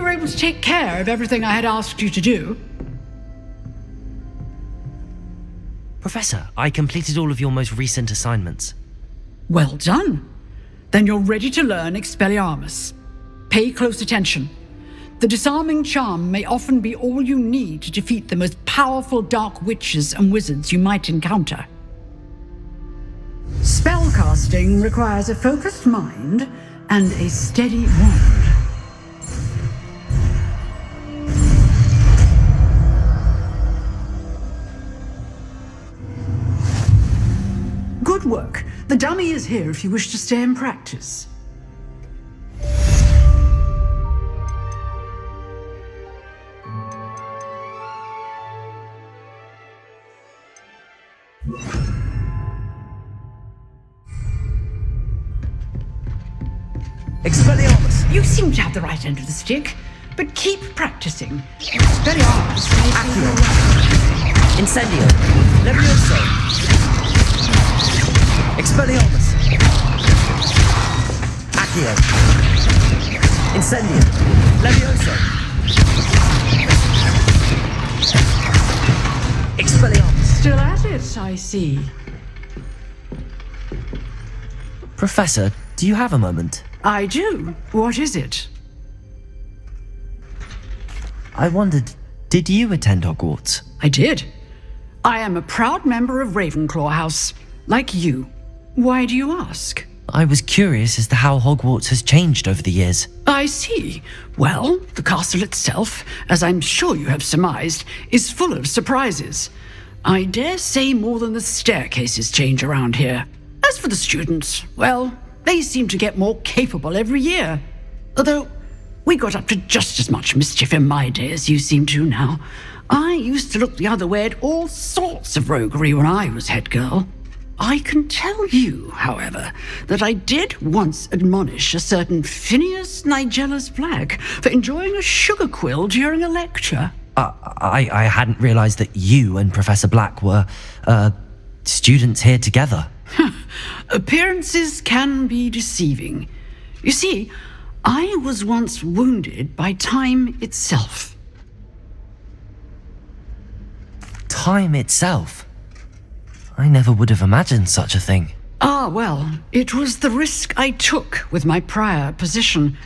were able to take care of everything I had asked you to do. Professor, I completed all of your most recent assignments. Well done. Then you're ready to learn Expelliarmus. Pay close attention. The disarming charm may often be all you need to defeat the most powerful dark witches and wizards you might encounter. Spellcasting requires a focused mind and a steady wand. Good work. The dummy is here if you wish to stay and practice. Expelliarmus! You seem to have the right end of the stick, but keep practicing. Expelliarmus may take you away. Incendio! Levioso! Expelliarmus! Accio! Incendio! Levioso! Expelliarmus! Still at it, I see. Professor, do you have a moment? I do. What is it? I wondered, did you attend Hogwarts? I did. I am a proud member of Ravenclaw House, like you. Why do you ask? I was curious as to how Hogwarts has changed over the years. I see. Well, the castle itself, as I'm sure you have surmised, is full of surprises. I dare say more than the staircases change around here. As for the students, well, they seem to get more capable every year. Although, we got up to just as much mischief in my day as you seem to now. I used to look the other way at all sorts of roguery when I was head girl. I can tell you, however, that I did once admonish a certain Phineas Nigellus Black for enjoying a sugar quill during a lecture. I hadn't realized that you and Professor Black were, students here together. Appearances can be deceiving. You see, I was once wounded by time itself. Time itself? I never would have imagined such a thing. Ah, well, it was the risk I took with my prior position.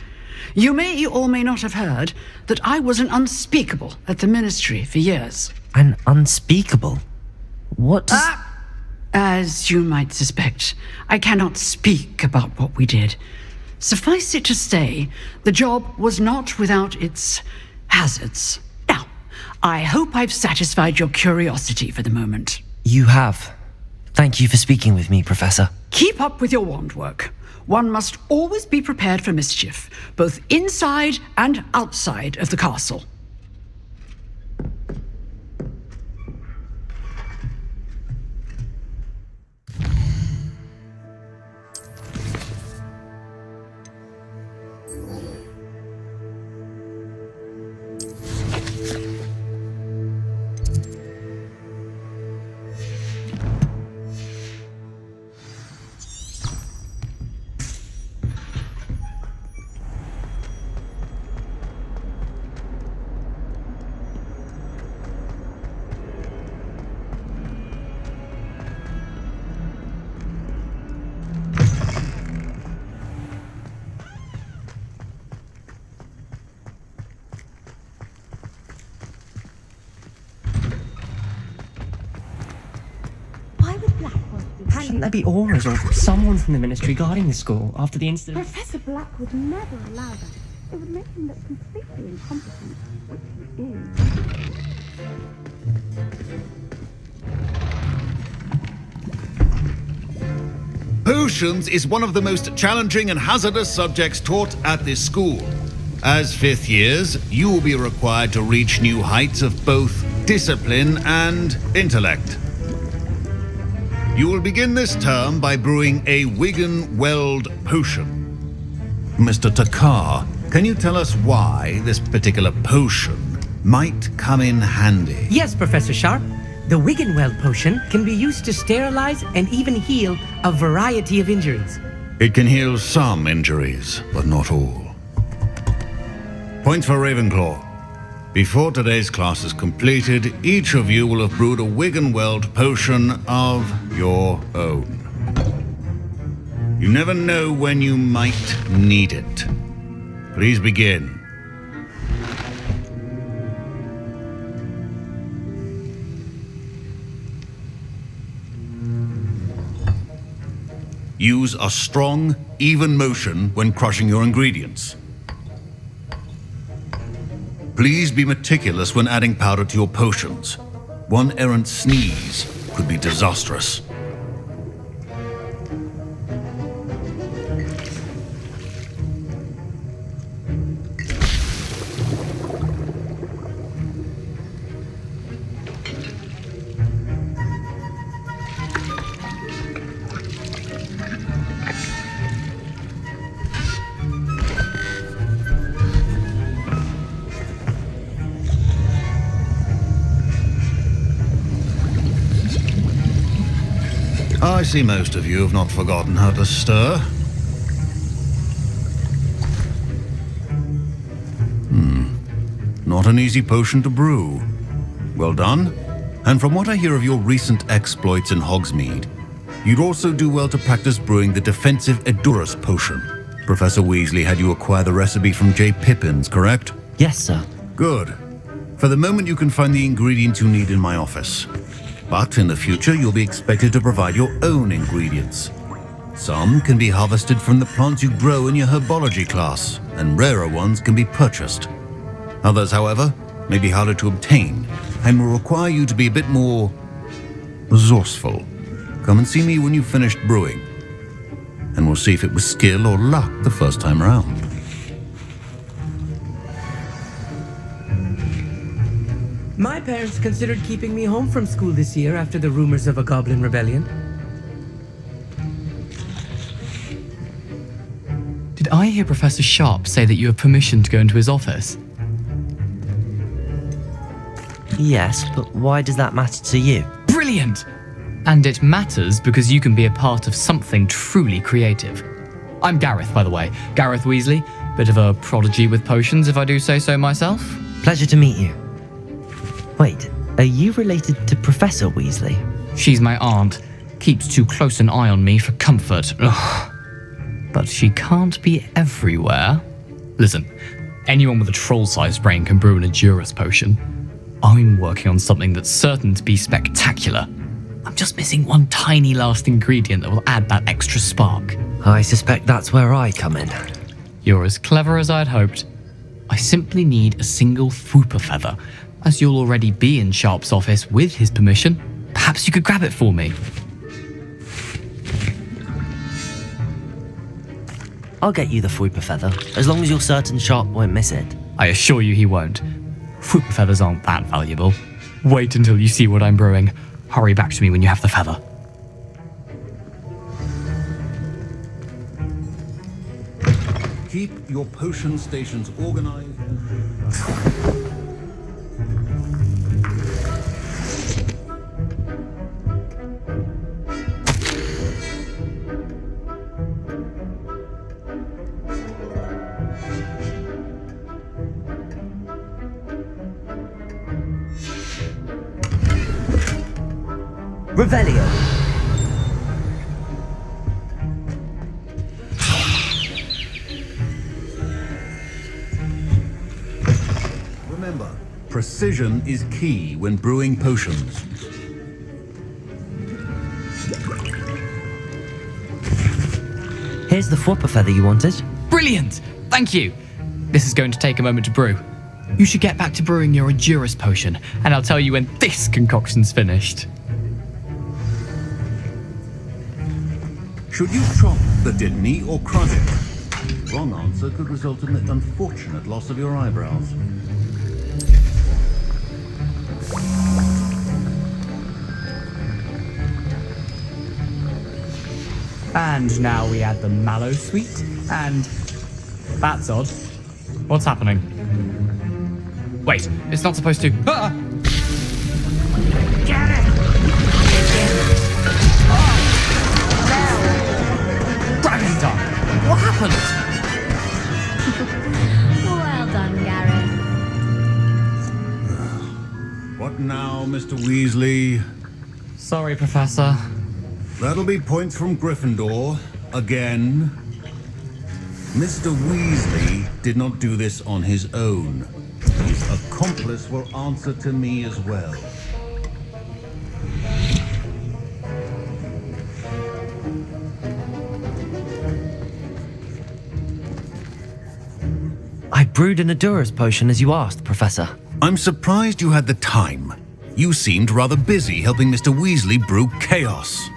You may or may not have heard that I was an unspeakable at the ministry for years. An unspeakable? What does... As you might suspect, I cannot speak about what we did. Suffice it to say, the job was not without its hazards. Now, I hope I've satisfied your curiosity for the moment. You have. Thank you for speaking with me, Professor. Keep up with your wand work. One must always be prepared for mischief, both inside and outside of the castle. Shouldn't there be auras or someone from the ministry guarding the school after the incident? Professor Black would never allow that. It would make him look completely incompetent, which he is. Potions is one of the most challenging and hazardous subjects taught at this school. As fifth years, you will be required to reach new heights of both discipline and intellect. You will begin this term by brewing a Wigan-Weld potion. Mr. Takar, can you tell us why this particular potion might come in handy? Yes, Professor Sharp. The Wigan-Weld potion can be used to sterilize and even heal a variety of injuries. It can heal some injuries, but not all. Points for Ravenclaw. Before today's class is completed, each of you will have brewed a wig and weld potion of your own. You never know when you might need it. Please begin. Use a strong, even motion when crushing your ingredients. Please be meticulous when adding powder to your potions. One errant sneeze could be disastrous. I see most of you have not forgotten how to stir. Not an easy potion to brew. Well done. And from what I hear of your recent exploits in Hogsmeade, you'd also do well to practice brewing the defensive Edurus potion. Professor Weasley had you acquire the recipe from J. Pippin's, correct? Yes, sir. Good. For the moment, you can find the ingredients you need in my office. But in the future, you'll be expected to provide your own ingredients. Some can be harvested from the plants you grow in your herbology class, and rarer ones can be purchased. Others, however, may be harder to obtain, and will require you to be a bit more resourceful. Come and see me when you've finished brewing, and we'll see if it was skill or luck the first time around. My parents considered keeping me home from school this year after the rumors of a goblin rebellion. Did I hear Professor Sharp say that you have permission to go into his office? Yes, but why does that matter to you? Brilliant! And it matters because you can be a part of something truly creative. I'm Gareth, by the way. Gareth Weasley. Bit of a prodigy with potions, if I do say so myself. Pleasure to meet you. Wait, are you related to Professor Weasley? She's my aunt. Keeps too close an eye on me for comfort. Ugh. But she can't be everywhere. Listen, anyone with a troll-sized brain can brew an Edurus potion. I'm working on something that's certain to be spectacular. I'm just missing one tiny last ingredient that will add that extra spark. I suspect that's where I come in. You're as clever as I'd hoped. I simply need a single Fwooper feather. As you'll already be in Sharp's office with his permission, perhaps you could grab it for me. I'll get you the Fwooper feather, as long as you're certain Sharp won't miss it. I assure you he won't. Fwooper feathers aren't that valuable. Wait until you see what I'm brewing. Hurry back to me when you have the feather. Keep your potion stations organized. Revelio. Remember, precision is key when brewing potions. Here's the Fwooper feather you wanted. Brilliant! Thank you! This is going to take a moment to brew. You should get back to brewing your Edurus potion, and I'll tell you when this concoction's finished. Should you chop the Didney or crush it? Wrong answer could result in the unfortunate loss of your eyebrows. And now we add the mallow sweet, and that's odd. What's happening? Wait, it's not supposed to. Ah! Get it! Dragon Tongue! What happened? Well done, Gary. Mr. Weasley. Sorry, Professor. That'll be points from Gryffindor. Again. Mr. Weasley did not do this on his own. His accomplice will answer to me as well. I brewed an Adura's potion as you asked, Professor. I'm surprised you had the time. You seemed rather busy helping Mr. Weasley brew chaos.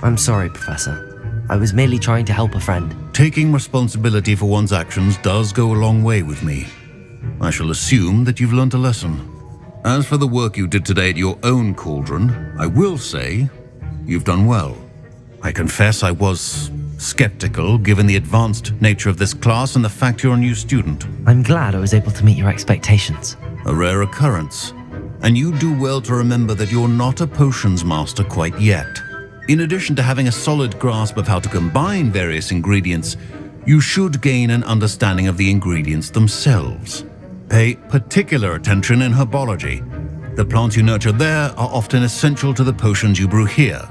I'm sorry, Professor. I was merely trying to help a friend. Taking responsibility for one's actions does go a long way with me. I shall assume that you've learnt a lesson. As for the work you did today at your own cauldron, I will say you've done well. I confess I was skeptical given the advanced nature of this class and the fact you're a new student. I'm glad I was able to meet your expectations. A rare occurrence. And you do well to remember that you're not a potions master quite yet. In addition to having a solid grasp of how to combine various ingredients, you should gain an understanding of the ingredients themselves. Pay particular attention in herbology. The plants you nurture there are often essential to the potions you brew here.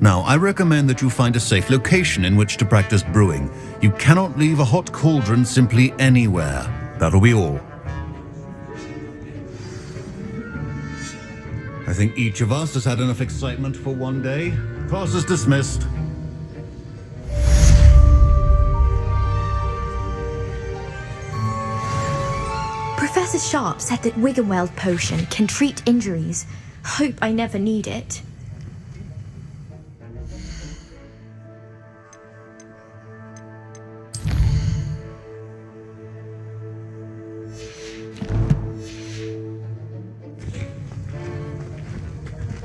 Now, I recommend that you find a safe location in which to practice brewing. You cannot leave a hot cauldron simply anywhere. That'll be all. I think each of us has had enough excitement for one day. Class is dismissed. Professor Sharp said that Wiggenweld potion can treat injuries. Hope I never need it.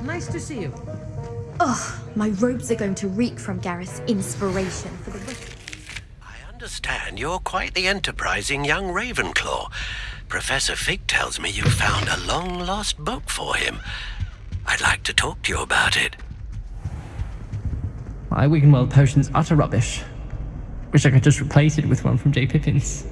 Nice to see you. Ugh, my robes are going to reek from Gareth's inspiration for the... I understand you're quite the enterprising young Ravenclaw. Professor Fig tells me you found a long-lost book for him. I'd like to talk to you about it. My Wiggenweld potion's utter rubbish. Wish I could just replace it with one from J. Pippin's.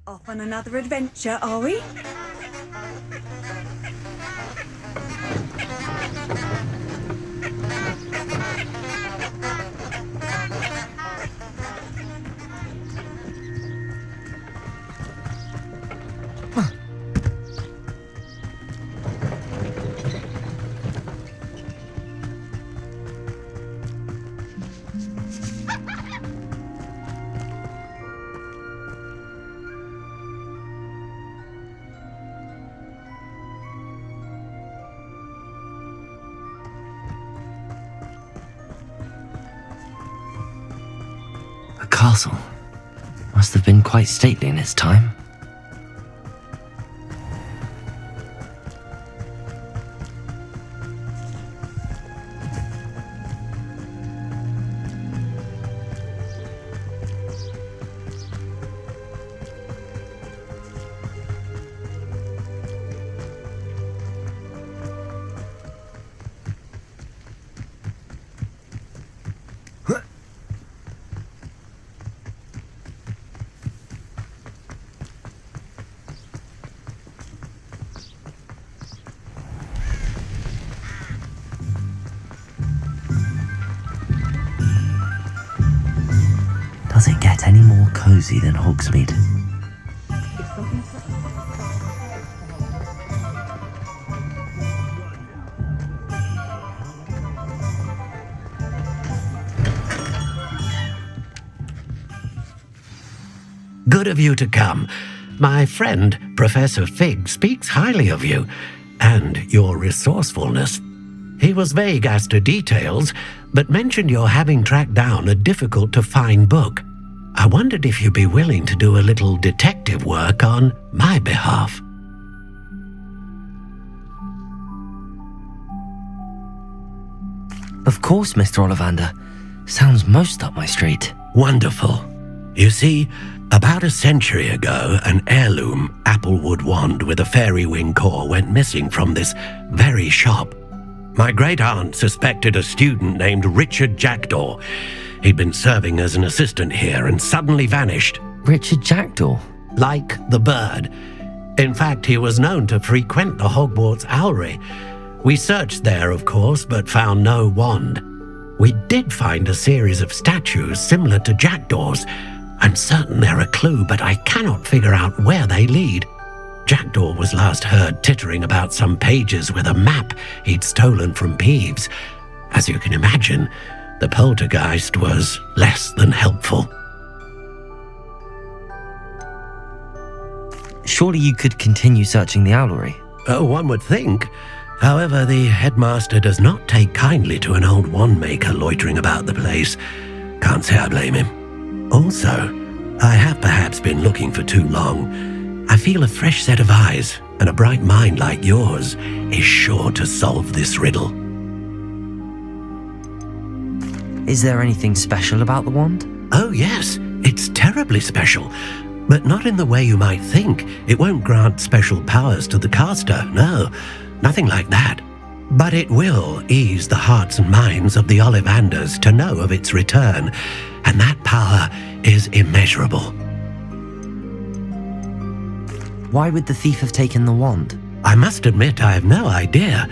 Off on another adventure, are we? The castle must have been quite stately in its time. Does it get any more cozy than Hogsmeade? Good of you to come. My friend, Professor Fig, speaks highly of you and your resourcefulness. He was vague as to details, but mentioned your having tracked down a difficult-to-find book. I wondered if you'd be willing to do a little detective work on my behalf. Of course, Mr. Ollivander. Sounds most up my street. Wonderful. You see, about a century ago, an heirloom applewood wand with a fairy wing core went missing from this very shop. My great-aunt suspected a student named Richard Jackdaw. He'd been serving as an assistant here and suddenly vanished. Richard Jackdaw? Like the bird. In fact, he was known to frequent the Hogwarts Owlery. We searched there, of course, but found no wand. We did find a series of statues similar to Jackdaw's. I'm certain they're a clue, but I cannot figure out where they lead. Jackdaw was last heard tittering about some pages with a map he'd stolen from Peeves. As you can imagine, the poltergeist was less than helpful. Surely you could continue searching the owlery. Oh, one would think. However, the headmaster does not take kindly to an old wand maker loitering about the place. Can't say I blame him. Also, I have perhaps been looking for too long. I feel a fresh set of eyes and a bright mind like yours is sure to solve this riddle. Is there anything special about the wand? Oh yes, it's terribly special. But not in the way you might think. It won't grant special powers to the caster, no. Nothing like that. But it will ease the hearts and minds of the Ollivanders to know of its return, and that power is immeasurable. Why would the thief have taken the wand? I must admit I have no idea.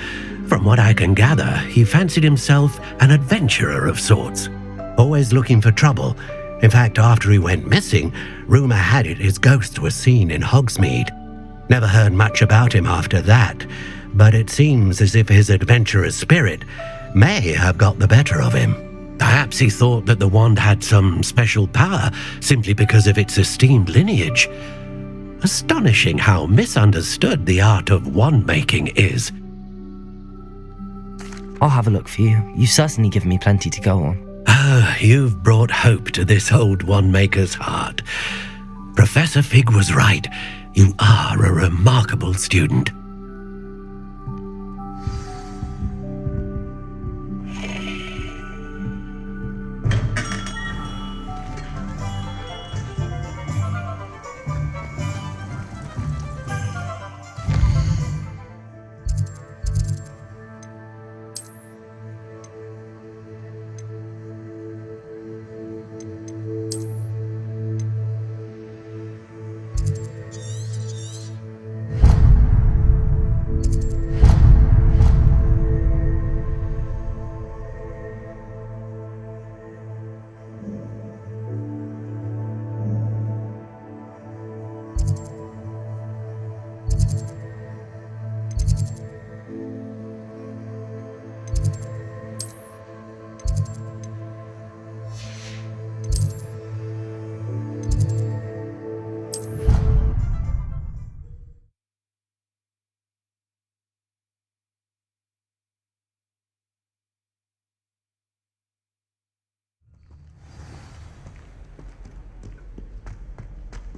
From what I can gather, he fancied himself an adventurer of sorts, always looking for trouble. In fact, after he went missing, rumour had it his ghost was seen in Hogsmeade. Never heard much about him after that, but it seems as if his adventurous spirit may have got the better of him. Perhaps he thought that the wand had some special power simply because of its esteemed lineage. Astonishing how misunderstood the art of wand making is. I'll have a look for you. You've certainly given me plenty to go on. Oh, you've brought hope to this old wand maker's heart. Professor Fig was right. You are a remarkable student.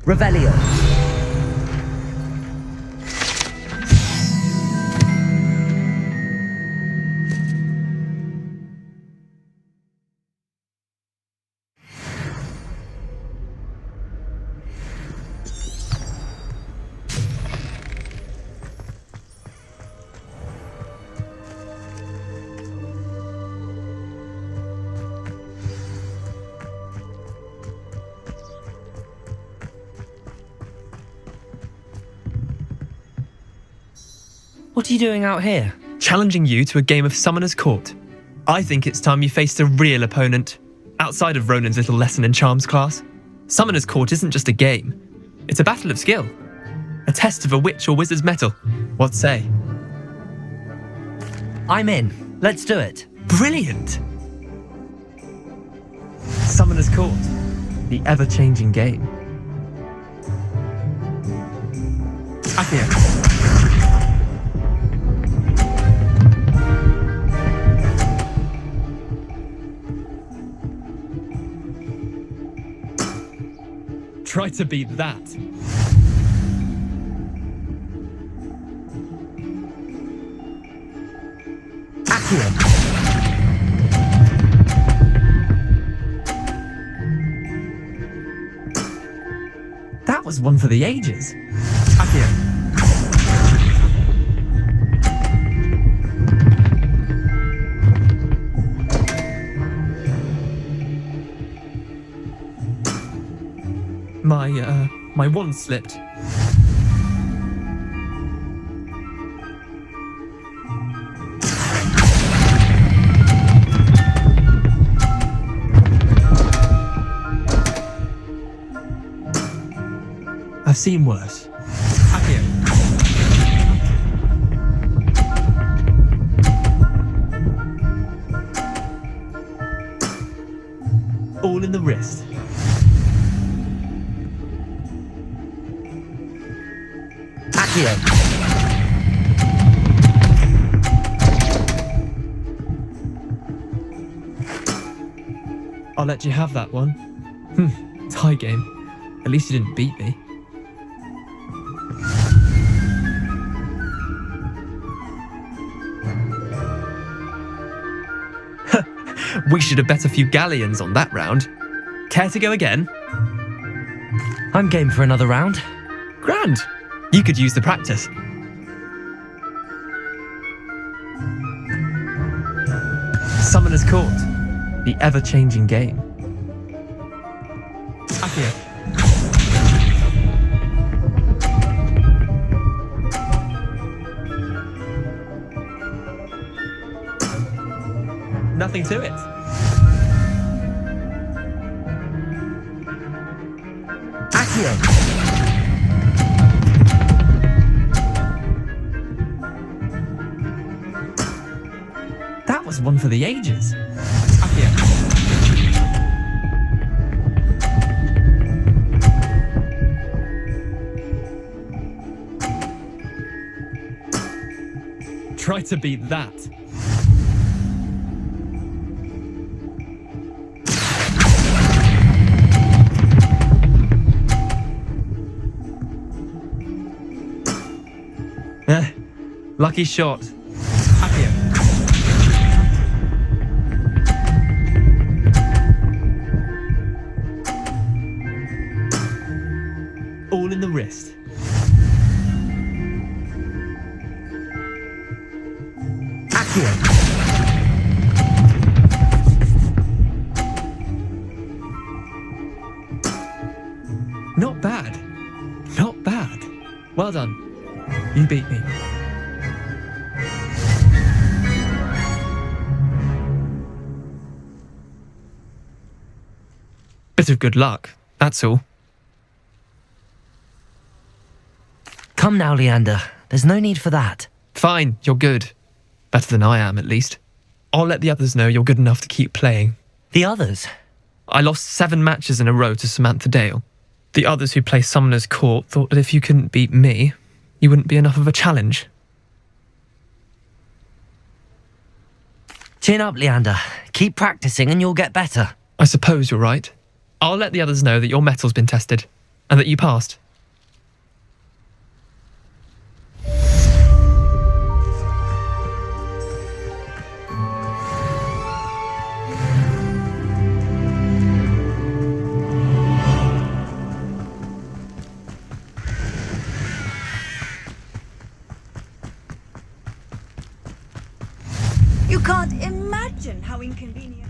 Revelio. What are you doing out here? Challenging you to a game of Summoner's Court. I think it's time you faced a real opponent, outside of Ronan's little lesson in charms class. Summoner's Court isn't just a game. It's a battle of skill. A test of a witch or wizard's mettle. What say? I'm in. Let's do it. Brilliant! Summoner's Court. The ever-changing game. Accio. Try to beat that. Accio. was one for the ages. Akio. My wand slipped. I've seen worse. Akio. All in the wrist. Akio. I'll let you have that one. Tie game. At least you didn't beat me. We should have bet a few galleons on that round. Care to go again? I'm game for another round. Grand. You could use the practice. Summoner's Court. The ever-changing game. Akio. Nothing to it. Akio. That was one for the ages. Akio. Try to beat that. Lucky shot. Akio. All in the wrist. Akio. Not bad. Not bad. Well done. You beat me. Bit of good luck, that's all. Come now, Leander. There's no need for that. Fine, you're good. Better than I am, at least. I'll let the others know you're good enough to keep playing. The others? I lost 7 matches in a row to Samantha Dale. The others who play Summoner's Court thought that if you couldn't beat me, you wouldn't be enough of a challenge. Chin up, Leander. Keep practicing and you'll get better. I suppose you're right. I'll let the others know that your metal's been tested, and that you passed. You can't imagine how inconvenient.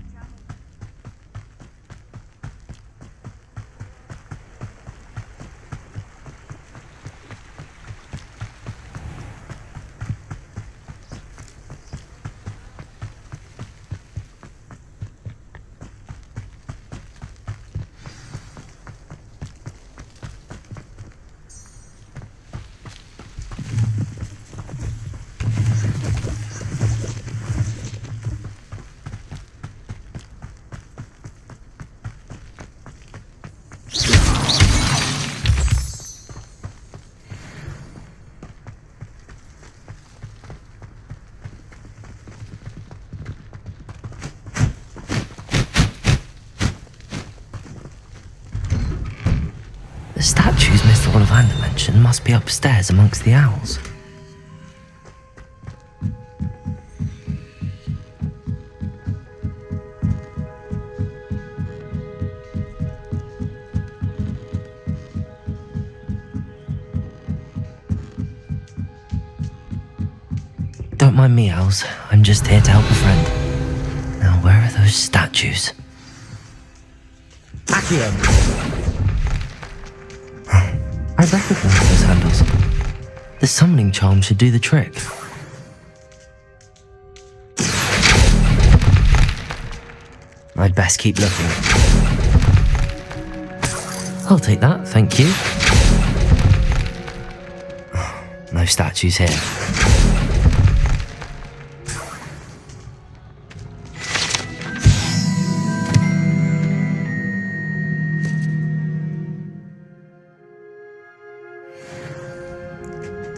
The statues Mr. Ollivander mentioned must be upstairs amongst the owls. mind me, Owls. I'm just here to help a friend. Now, where are those statues? Accio. I recognize those handles. The summoning charm should do the trick. I'd best keep looking. I'll take that, thank you. No statues here.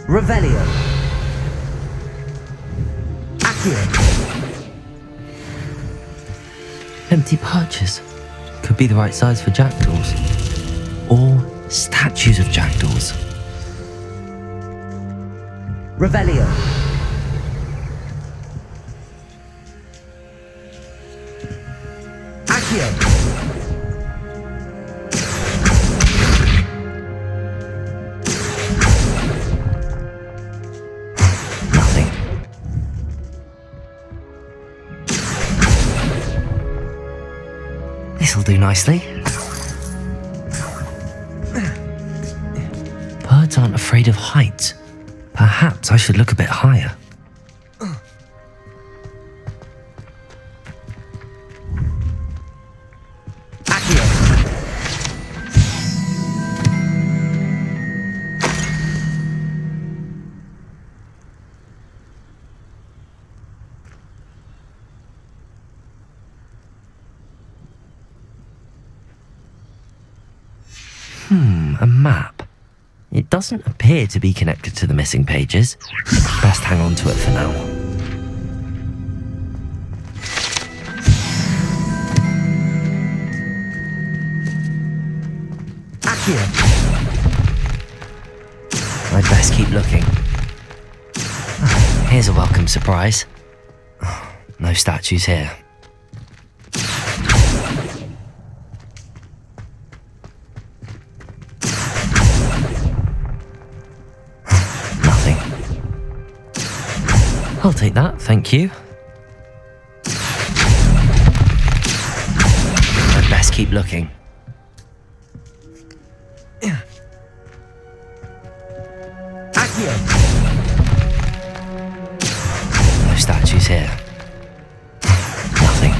Revelio. Accio. Empty perches. Could be the right size for jackdaws. Or statues of jackdaws. Revelio. Accio. Nothing. This'll do nicely. Birds aren't afraid of heights. Perhaps I should look a bit higher. A map. It doesn't appear to be connected to the missing pages. Best hang on to it for now. Accio. I'd best keep looking. Here's a welcome surprise. No statues here. I'll take that, thank you. I'd best keep looking. Accio. No statues here. Nothing.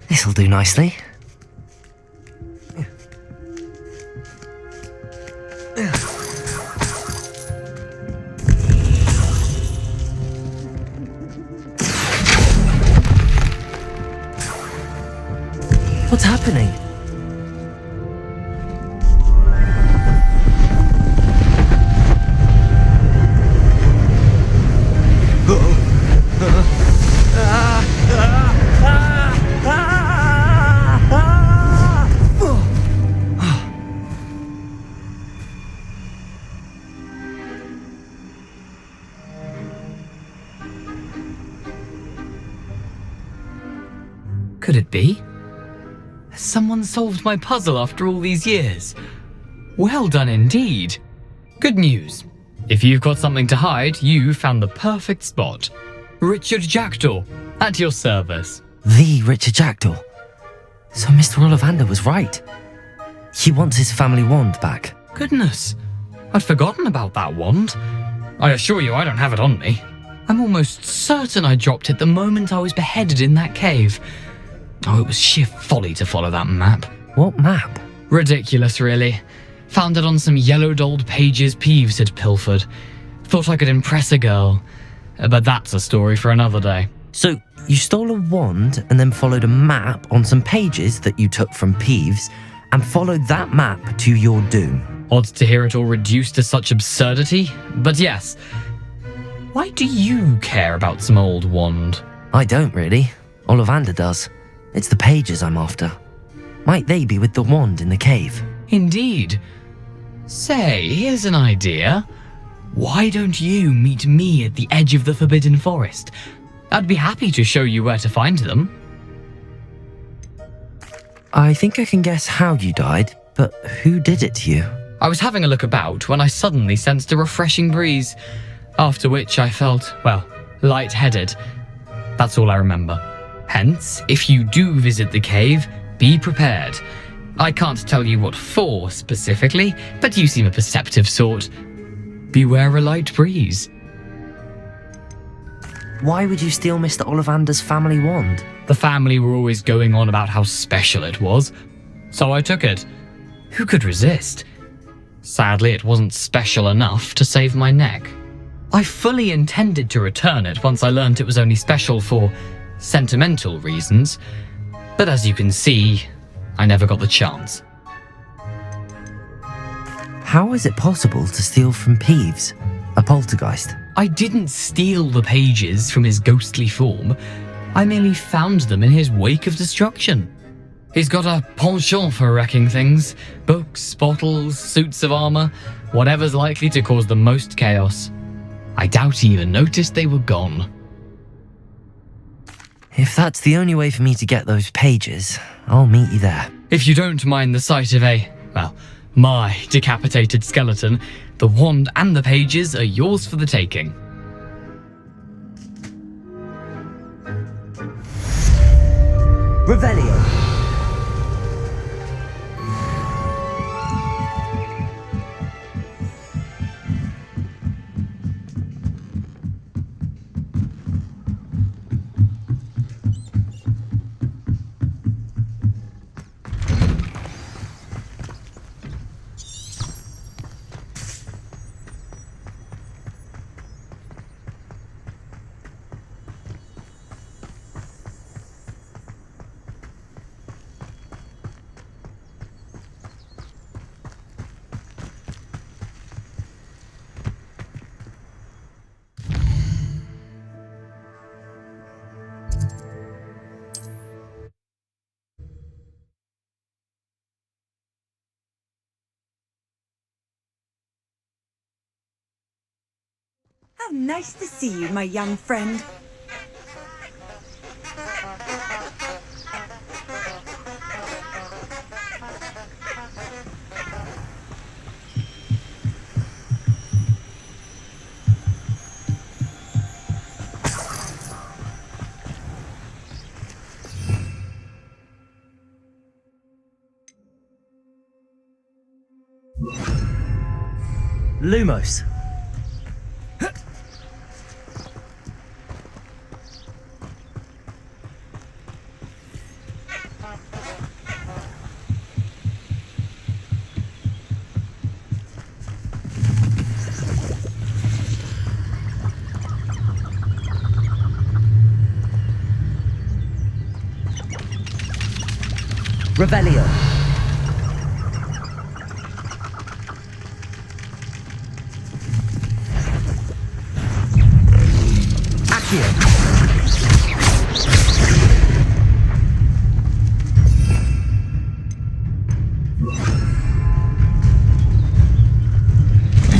This'll do nicely. What's happening? Could it be? Has someone solved my puzzle after all these years? Well done indeed. Good news. If you've got something to hide, you found the perfect spot. Richard Jackdaw, at your service. The Richard Jackdaw. So Mr. Ollivander was right. He wants his family wand back. Goodness, I'd forgotten about that wand. I assure you I don't have it on me. I'm almost certain I dropped it the moment I was beheaded in that cave. Oh, it was sheer folly to follow that map. What map? Ridiculous, really. Found it on some yellowed old pages Peeves had pilfered. Thought I could impress a girl. But that's a story for another day. So, you stole a wand and then followed a map on some pages that you took from Peeves and followed that map to your doom. Odd to hear it all reduced to such absurdity, but yes. Why do you care about some old wand? I don't really. Ollivander does. It's the pages I'm after. Might they be with the wand in the cave? Indeed. Say, here's an idea. Why don't you meet me at the edge of the Forbidden Forest? I'd be happy to show you where to find them. I think I can guess how you died, but who did it to you? I was having a look about when I suddenly sensed a refreshing breeze. after which I felt, well, lightheaded. That's all I remember. Hence, if you do visit the cave, be prepared. I can't tell you what for specifically, but you seem a perceptive sort. Beware a light breeze. Why would you steal Mr. Ollivander's family wand? The family were always going on about how special it was, so I took it. Who could resist? Sadly, it wasn't special enough to save my neck. I fully intended to return it once I learned it was only special for sentimental reasons, but as you can see, I never got the chance. How is it possible to steal from Peeves, a poltergeist? I didn't steal the pages from his ghostly form. I merely found them in his wake of destruction. He's got a penchant for wrecking things. Books, bottles, suits of armor, whatever's likely to cause the most chaos. I doubt he even noticed they were gone. If that's the only way for me to get those pages, I'll meet you there. If you don't mind the sight of my decapitated skeleton, the wand and the pages are yours for the taking. Revelio. How nice to see you, my young friend. Lumos. Revelio. Accio.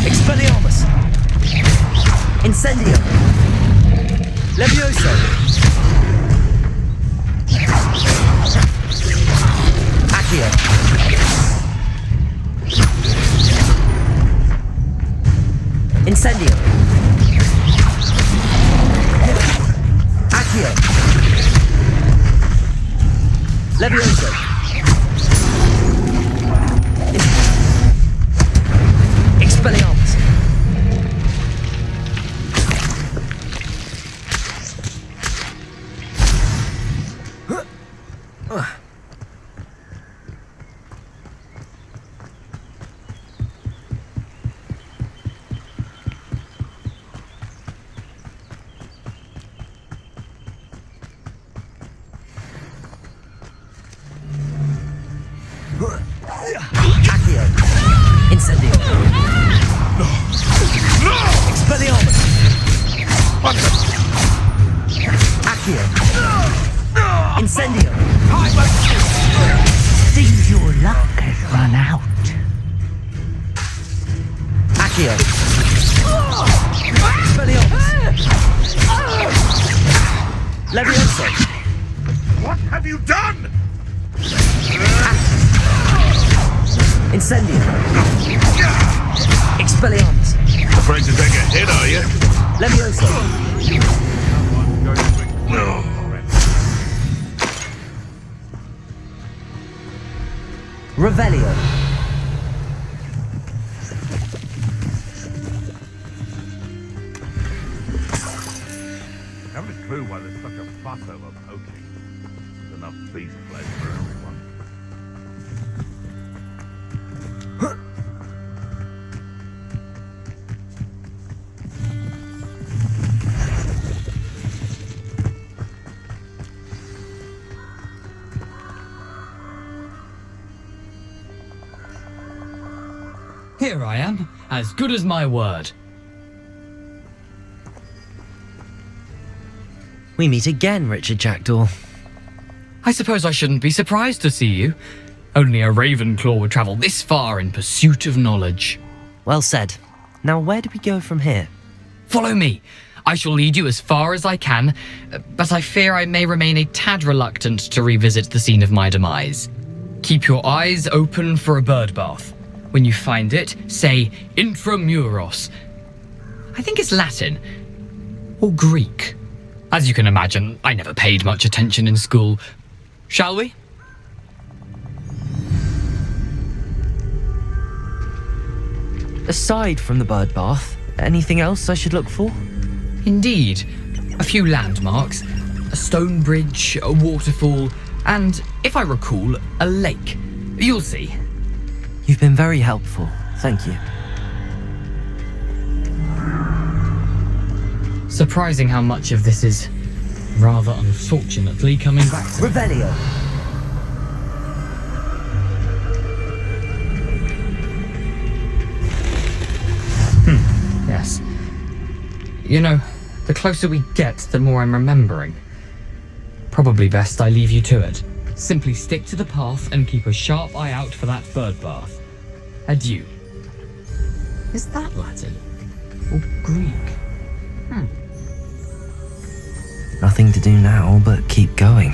Expelliarmus. Incendio. Levioso. Accio. Incendio. Accio. Levioso. Expelliarmus. Accio. Incendio. Expelliarmus. Accio. Incendio. Seems your luck has run out. Accio. Expelliarmus. Levioso. What have you done? Incendio. Expelliarmus. Afraid to take a hit, are you? Levioso. Revelio. Haven't a clue why there's such a fuss over poaching. There's enough beast flesh for everyone. Here I am, as good as my word. We meet again, Richard Jackdaw. I suppose I shouldn't be surprised to see you. Only a Ravenclaw would travel this far in pursuit of knowledge. Well said. Now where do we go from here? Follow me. I shall lead you as far as I can, but I fear I may remain a tad reluctant to revisit the scene of my demise. Keep your eyes open for a bird bath. When you find it, say intramuros. I think it's Latin. Or Greek. As you can imagine, I never paid much attention in school. Shall we? Aside from the bird bath, anything else I should look for? Indeed. A few landmarks, a stone bridge, a waterfall, and, if I recall, a lake. You'll see. You've been very helpful. Thank you. Surprising how much of this is, rather unfortunately, coming back to Revelio. Yes. You know, the closer we get, the more I'm remembering. Probably best I leave you to it. Simply stick to the path and keep a sharp eye out for that bird bath. Adieu. Is that Latin? Or Greek? Nothing to do now but keep going.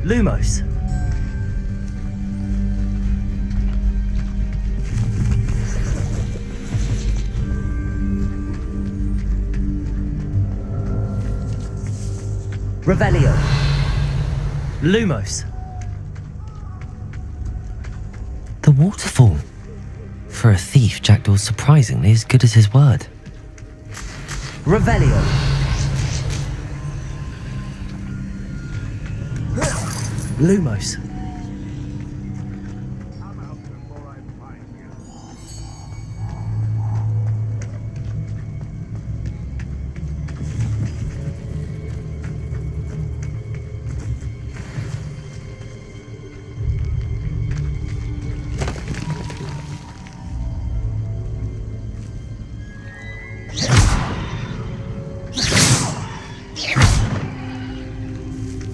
Lumos. Revelio. Lumos. The waterfall. For a thief, Jackdaw's surprisingly as good as his word. Revelio. Lumos.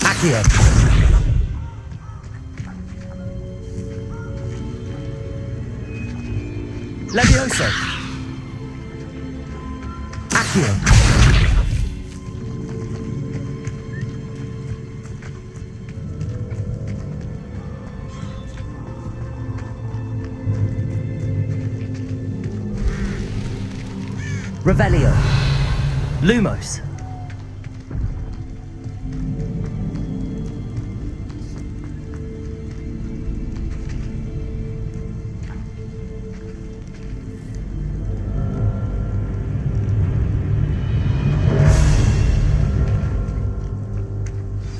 Accio. Levioso. Accio. Revelio. Lumos.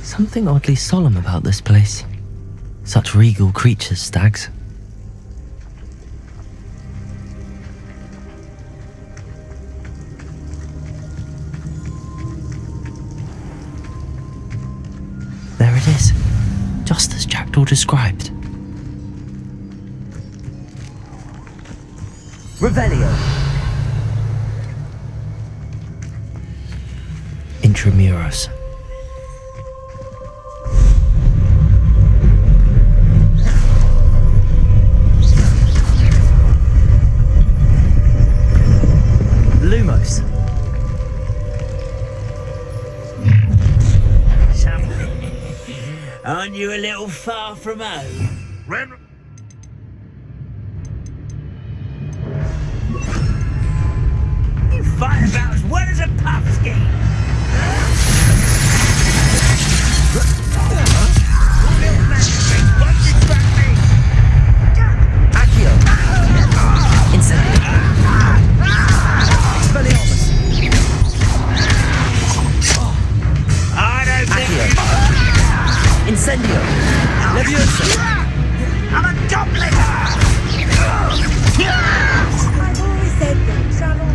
Something oddly solemn about this place. Such regal creatures, stags. There it is, just as Jackdaw described. Revelio. Intramuros. Lumos. you a little far from home? Ren... You fight about as well as a pumpkin! Accio. Incendio. Expelliarmus. I don't think Accio. Incendio. Leviosa. I'm a goblin! I've always said that travel.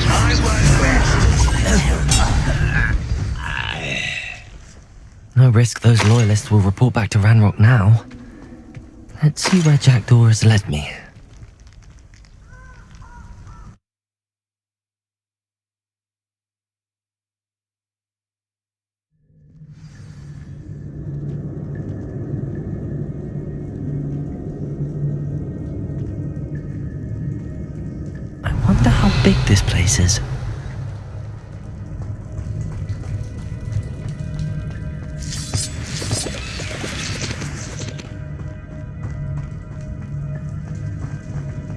I won't rest. No risk those loyalists will report back to Ranrock now. Let's see where Jackdaw has led me. I wonder how big this place is.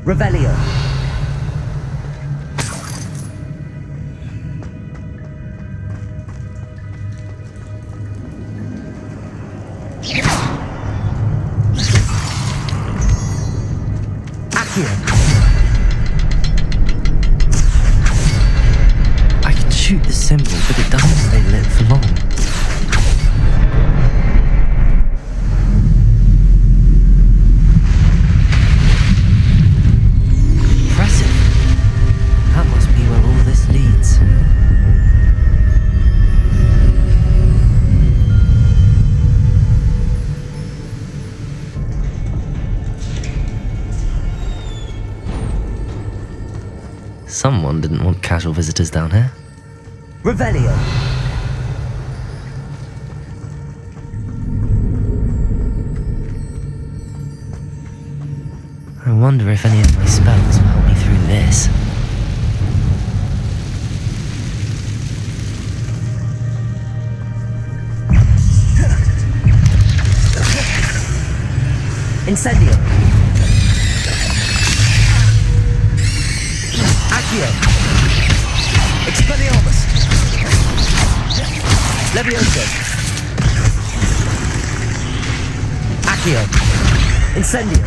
Revelio. Accio. I can shoot the symbol, but it doesn't stay lit for long. Impressive. That must be where all this leads. Someone didn't want casual visitors down here. Revelio. I wonder if any of my spells will help me through this. Incendio. Accio. Expelliarmus. Levioso. Accio. Incendio.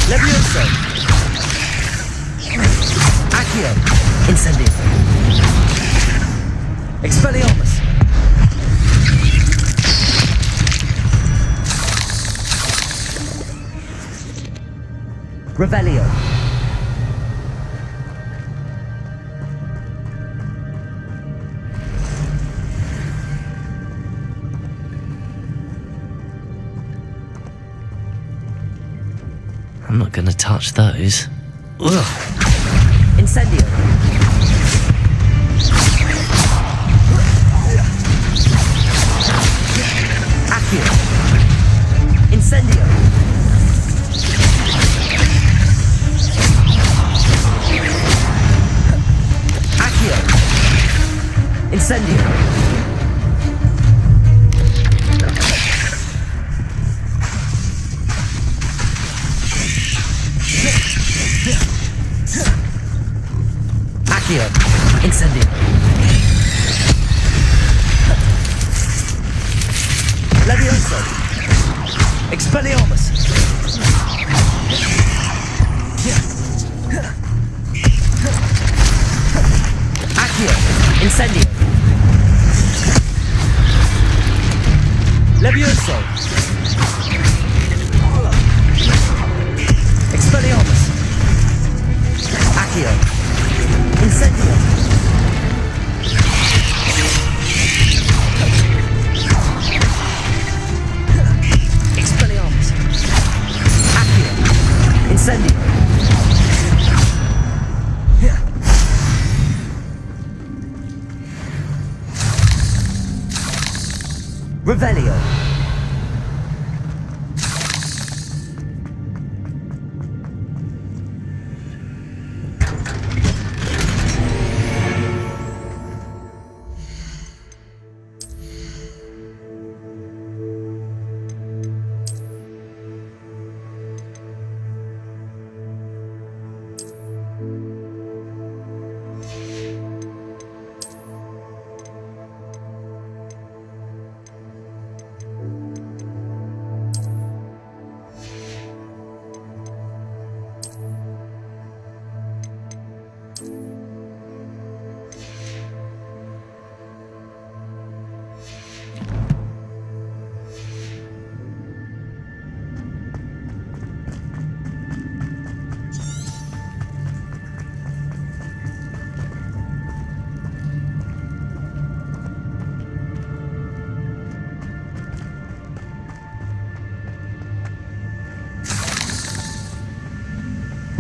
Levioso. Accio. Incendio. Expelliarmus. Revelio. I'm not gonna touch those. Ugh. Incendio. Accio. Incendio. Accio. Incendio. Accio. Incendio. Levioso. Expelliarmus. Accio. Incendio. Levioso. Expelliarmus. Accio. Incendio. Expelliarmus. Accio. Incendio. Revelio.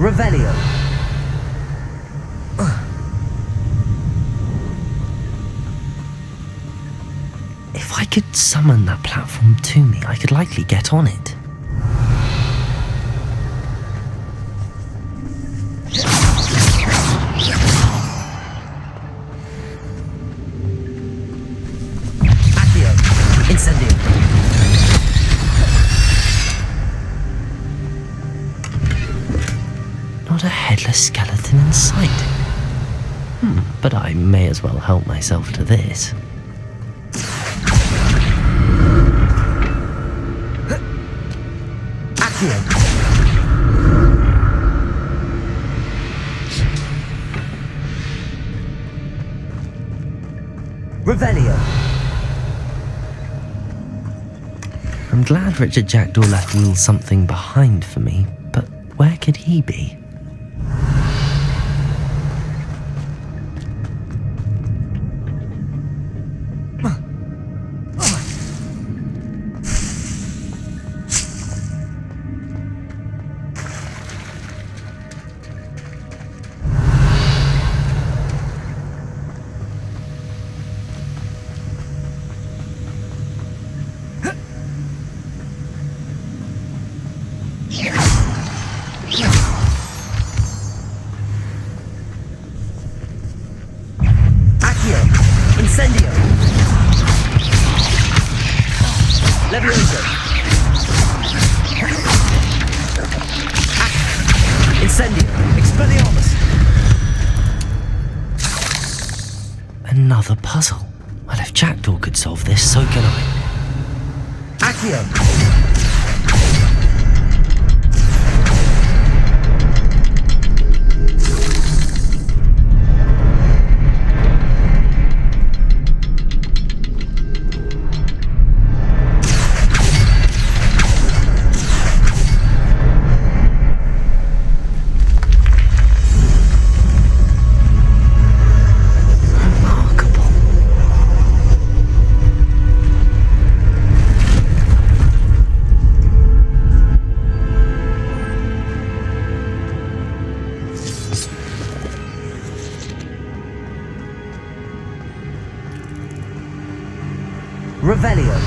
Revelio. If I could summon that platform to me, I could likely get on it. Accio. Incendio. Not a headless skeleton in sight. But I may as well help myself to this. Accio. Revelio. I'm glad Richard Jackdaw left a little something behind for me, but where could he be? Incendio! Levioso! Incendio! Expelliarmus! Another puzzle. Well, if Jackdaw could solve this, so can I. Accio! Revelio.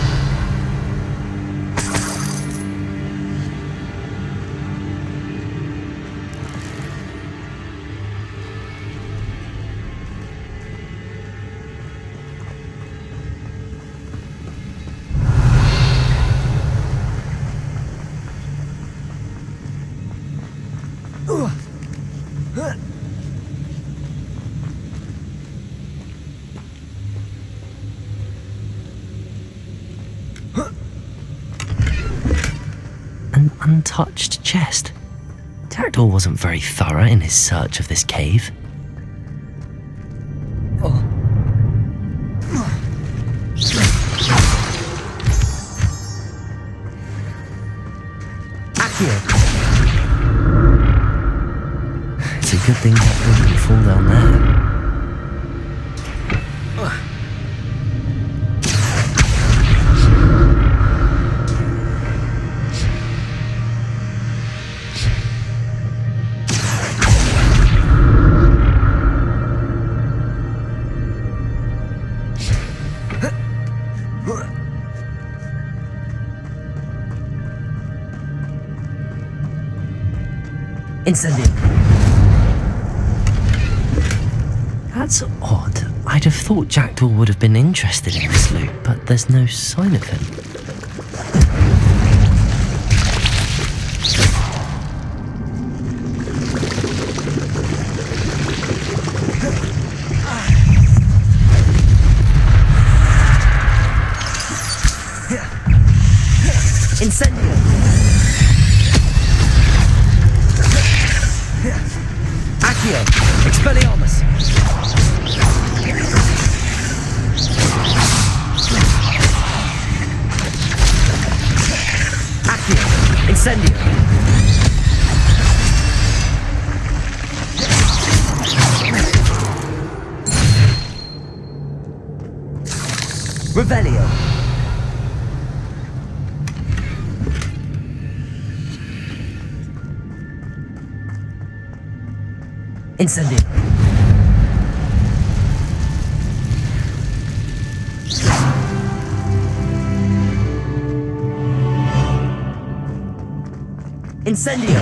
An untouched chest. Jackdaw wasn't very thorough in his search of this cave. Accio. It's a good thing Jackdaw didn't fall down there. Incendio. That's odd. I'd have thought Jackdaw would have been interested in this loot, but there's no sign of him. Incendio. Accio. Expelliarmus. Accio. Incendio. Revelio. Incendio. Incendio.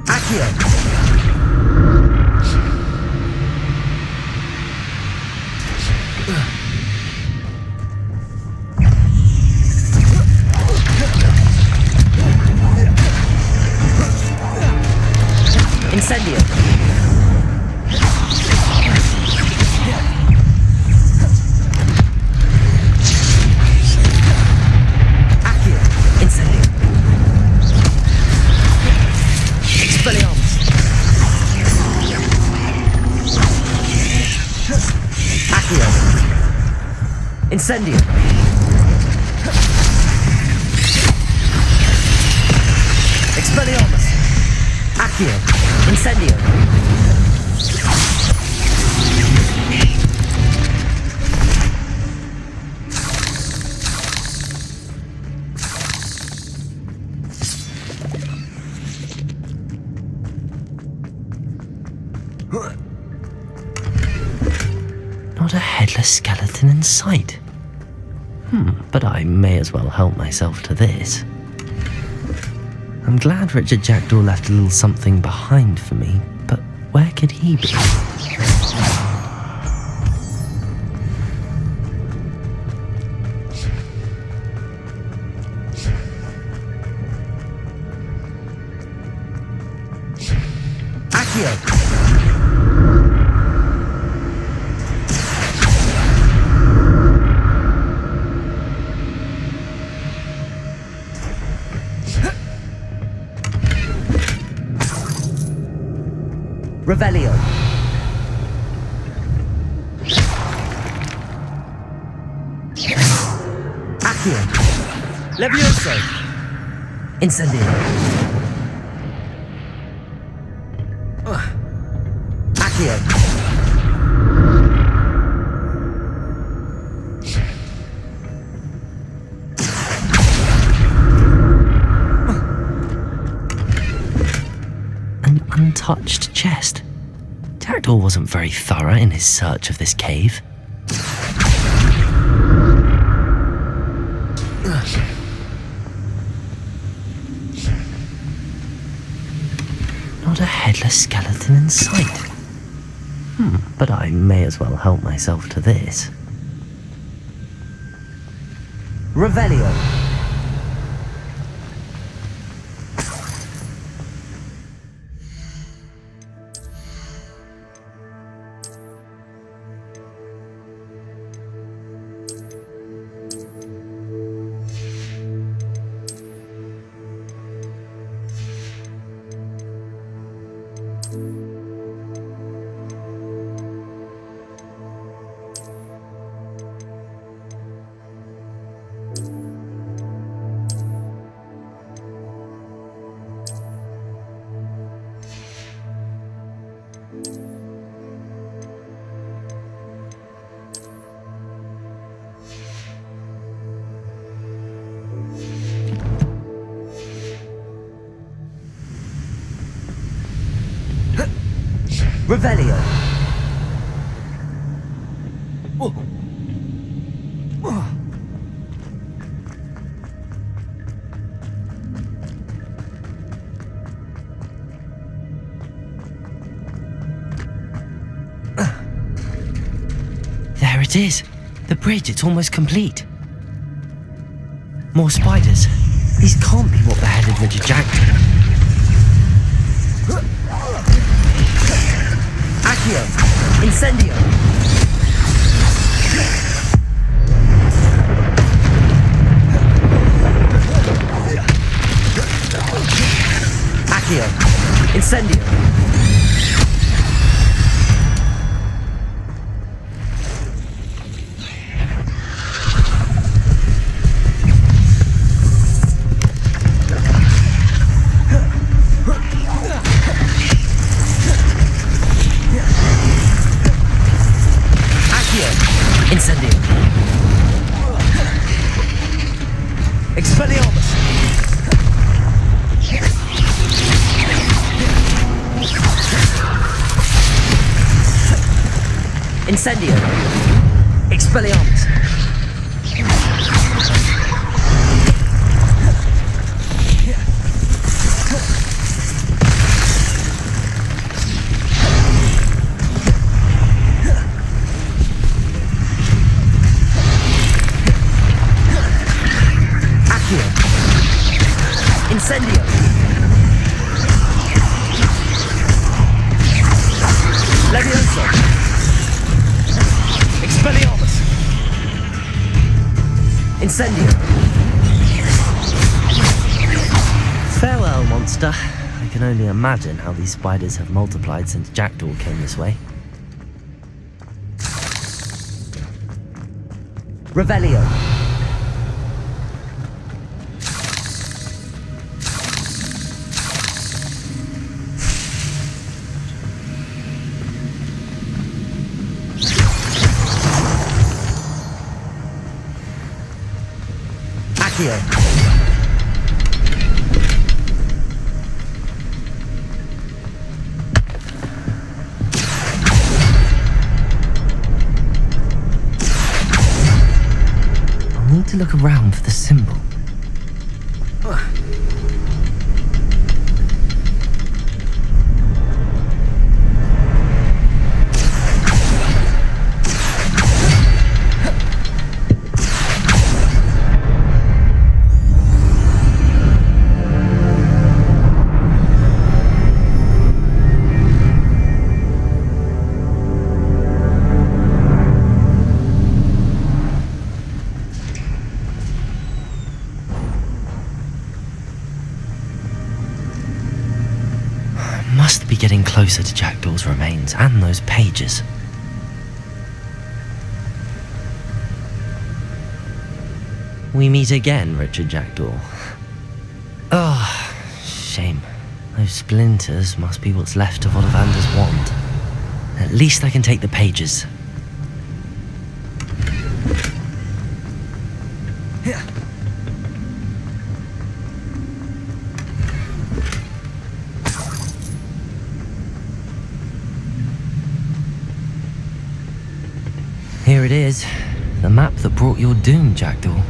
AMD Incendio. AMD Incendio. Expelliarmus. AMD Incendio. Expelliarmus. AMD Incendio. Not a headless skeleton in sight. But I may as well help myself to this. I'm glad Richard Jackdaw left a little something behind for me, but where could he be? AMD. Revelio. AMD. Levioso. Incendio. AMD. An untouched chest. Jackdaw wasn't very thorough in his search of this cave. Not a headless skeleton in sight. But I may as well help myself to this. Revelio. Revelio. There it is. The bridge, it's almost complete. More spiders. These can't be what beheaded Richard Jackdaw. AMD. Incendio. AMD. Incendio. Expelliarmus! Incendio! Expelliarmus! Incendio! Levioso! Expelliarmus! Incendio! Farewell, monster. I can only imagine how these spiders have multiplied since Jackdaw came this way. Revelio! Accio! I'll need to look around for the symbol. Must be getting closer to Jackdaw's remains and those pages. We meet again, Richard Jackdaw. Oh, shame. Those splinters must be what's left of Ollivander's wand. At least I can take the pages. Here it is, the map that brought your doom, Jackdaw.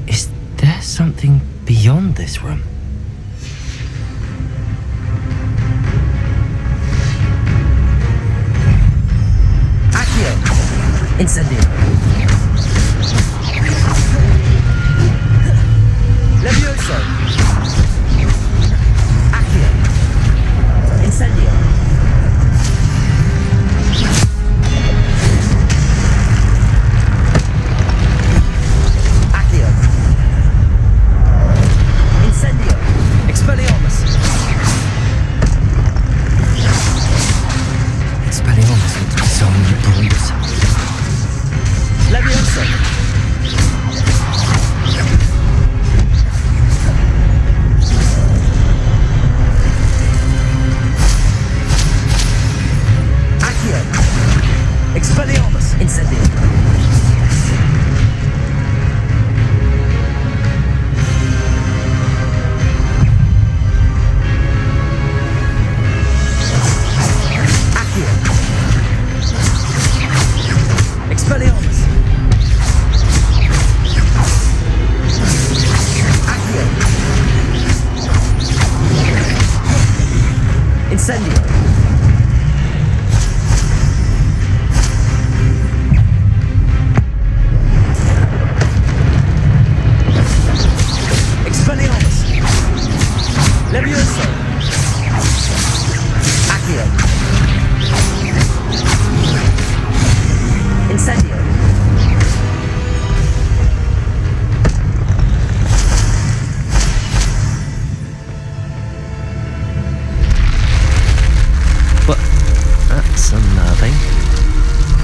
Is there something beyond this room? Accio! Incendio! Levioso! Accio! Incendio!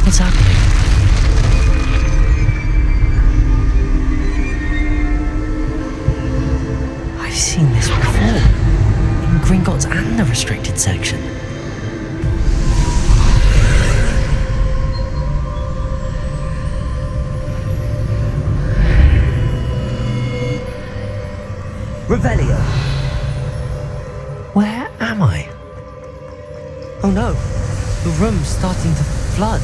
What's happening? I've seen this before. In Gringotts and the restricted section. Revelio. Where am I? Oh no, the room's starting to flood.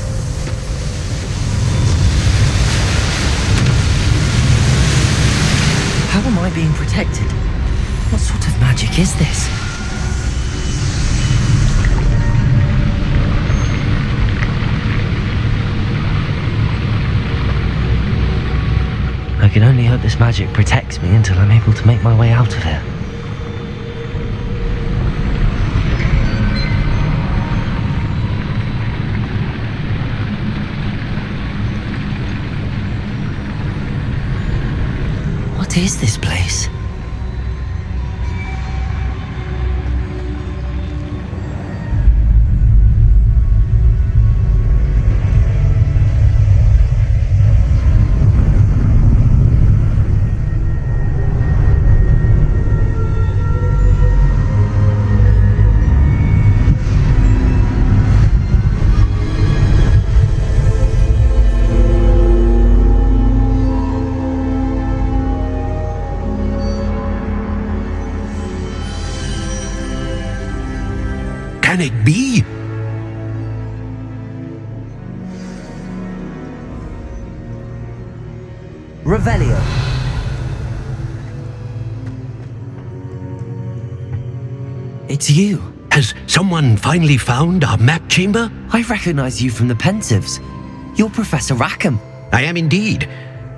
How am I being protected? What sort of magic is this? I can only hope this magic protects me until I'm able to make my way out of here. What is this place? Can it be? Revelio. It's you. Has someone finally found our map chamber? I recognize you from the Pensieves. You're Professor Rackham. I am indeed.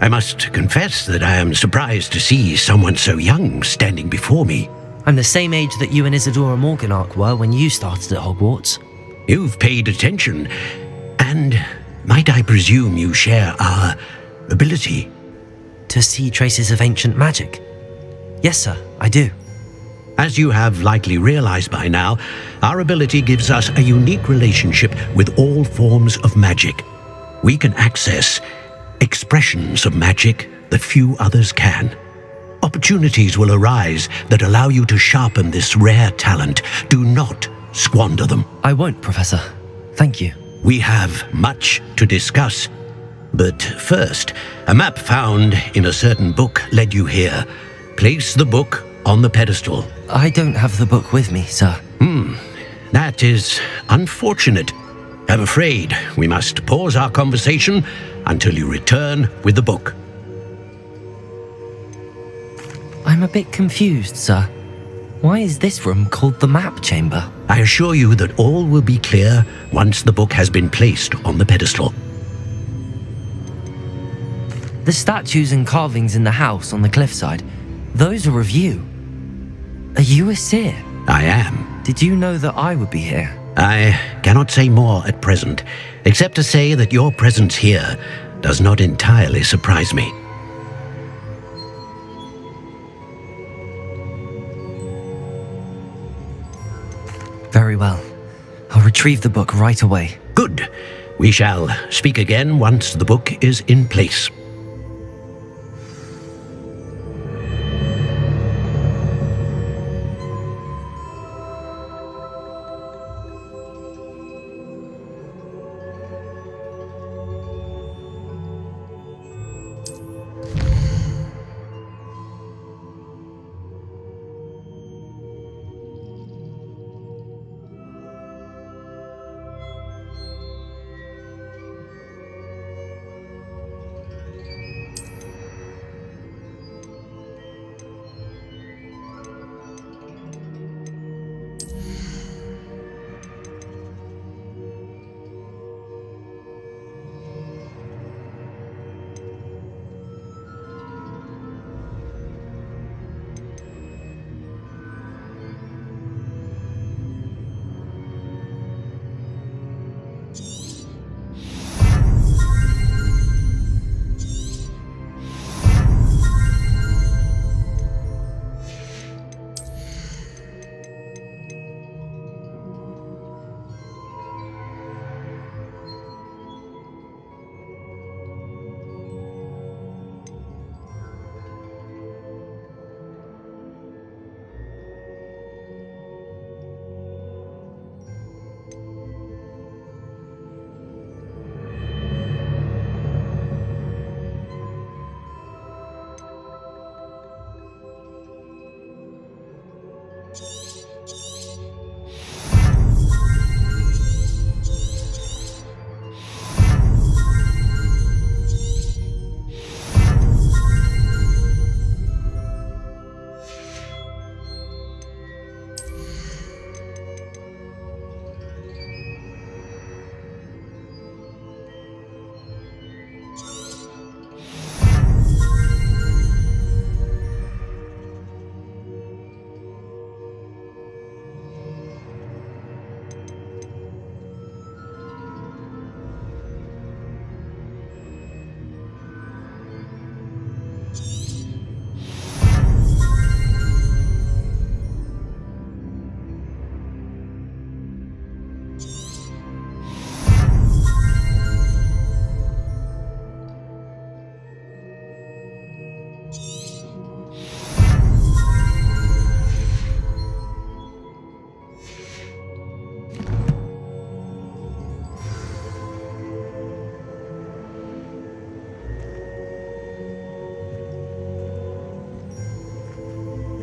I must confess that I am surprised to see someone so young standing before me. I'm the same age that you and Isadora Morganach were when you started at Hogwarts. You've paid attention, and might I presume you share our ability? To see traces of ancient magic? Yes, sir, I do. As you have likely realized by now, our ability gives us a unique relationship with all forms of magic. We can access expressions of magic that few others can. Opportunities will arise that allow you to sharpen this rare talent. Do not squander them. I won't, Professor. Thank you. We have much to discuss. But first, a map found in a certain book led you here. Place the book on the pedestal. I don't have the book with me, sir. That is unfortunate. I'm afraid we must pause our conversation until you return with the book. I'm a bit confused, sir. Why is this room called the map chamber? I assure you that all will be clear once the book has been placed on the pedestal. The statues and carvings in the house on the cliffside, those are of you. Are you a seer? I am. Did you know that I would be here? I cannot say more at present, except to say that your presence here does not entirely surprise me. Very well. I'll retrieve the book right away. Good. We shall speak again once the book is in place.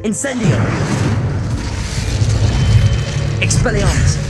Incendio! Expelliarmus!